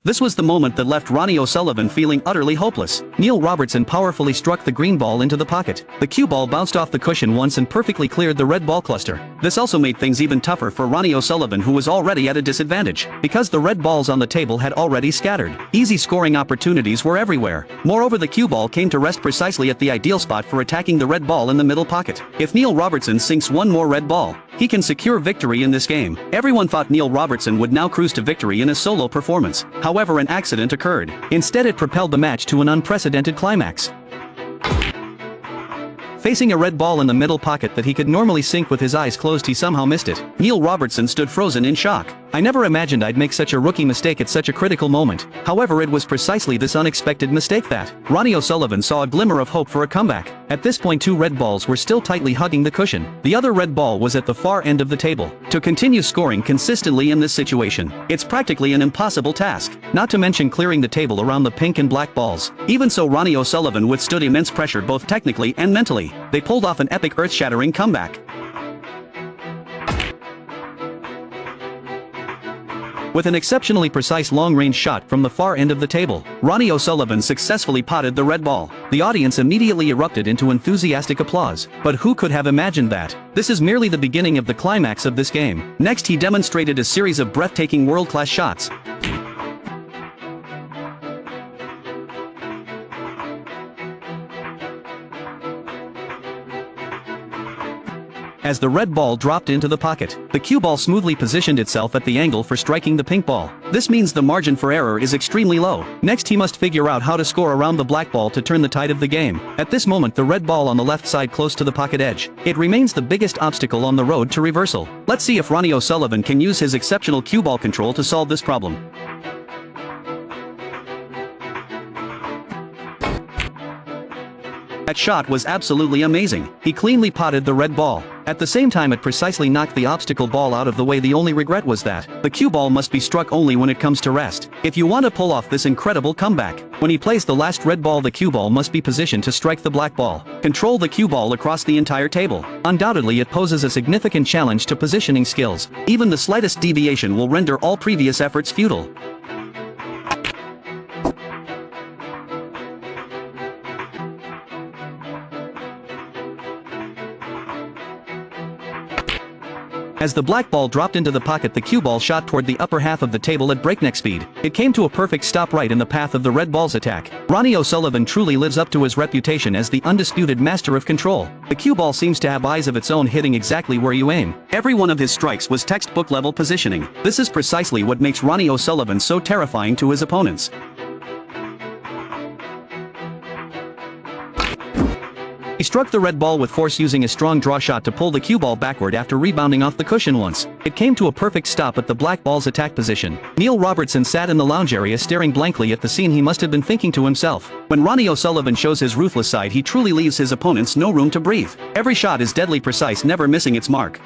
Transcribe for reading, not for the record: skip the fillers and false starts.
This was the moment that left Ronnie O'Sullivan feeling utterly hopeless. Neil Robertson powerfully struck the green ball into the pocket. The cue ball bounced off the cushion once and perfectly cleared the red ball cluster. This also made things even tougher for Ronnie O'Sullivan, who was already at a disadvantage, because the red balls on the table had already scattered. Easy scoring opportunities were everywhere. Moreover, the cue ball came to rest precisely at the ideal spot for attacking the red ball in the middle pocket. If Neil Robertson sinks one more red ball, he can secure victory in this game. Everyone thought Neil Robertson would now cruise to victory in a solo performance. However, an accident occurred. Instead, it propelled the match to an unprecedented climax. Facing a red ball in the middle pocket that he could normally sink with his eyes closed, he somehow missed it. Neil Robertson stood frozen in shock. "I never imagined I'd make such a rookie mistake at such a critical moment." However, it was precisely this unexpected mistake that Ronnie O'Sullivan saw a glimmer of hope for a comeback. At this point, two red balls were still tightly hugging the cushion. The other red ball was at the far end of the table. To continue scoring consistently in this situation, it's practically an impossible task, not to mention clearing the table around the pink and black balls. Even so, Ronnie O'Sullivan withstood immense pressure both technically and mentally. They pulled off an epic earth-shattering comeback. With an exceptionally precise long-range shot from the far end of the table, Ronnie O'Sullivan successfully potted the red ball. The audience immediately erupted into enthusiastic applause. But who could have imagined that? This is merely the beginning of the climax of this game. Next, he demonstrated a series of breathtaking world-class shots. As the red ball dropped into the pocket, the cue ball smoothly positioned itself at the angle for striking the pink ball. This means the margin for error is extremely low. Next, he must figure out how to score around the black ball to turn the tide of the game. At this moment, the red ball on the left side close to the pocket edge. It remains the biggest obstacle on the road to reversal. Let's see if Ronnie O'Sullivan can use his exceptional cue ball control to solve this problem. That shot was absolutely amazing. He cleanly potted the red ball. At the same time, it precisely knocked the obstacle ball out of the way. The only regret was that the cue ball must be struck only when it comes to rest. If you want to pull off this incredible comeback, when he plays the last red ball, the cue ball must be positioned to strike the black ball. Control the cue ball across the entire table. Undoubtedly, it poses a significant challenge to positioning skills. Even the slightest deviation will render all previous efforts futile. As the black ball dropped into the pocket, the cue ball shot toward the upper half of the table at breakneck speed. It came to a perfect stop right in the path of the red ball's attack. Ronnie O'Sullivan truly lives up to his reputation as the undisputed master of control. The cue ball seems to have eyes of its own, hitting exactly where you aim. Every one of his strikes was textbook-level positioning. This is precisely what makes Ronnie O'Sullivan so terrifying to his opponents. He struck the red ball with force, using a strong draw shot to pull the cue ball backward after rebounding off the cushion once. It came to a perfect stop at the black ball's attack position. Neil Robertson sat in the lounge area staring blankly at the scene. He must have been thinking to himself, when Ronnie O'Sullivan shows his ruthless side, he truly leaves his opponents no room to breathe. Every shot is deadly precise, never missing its mark.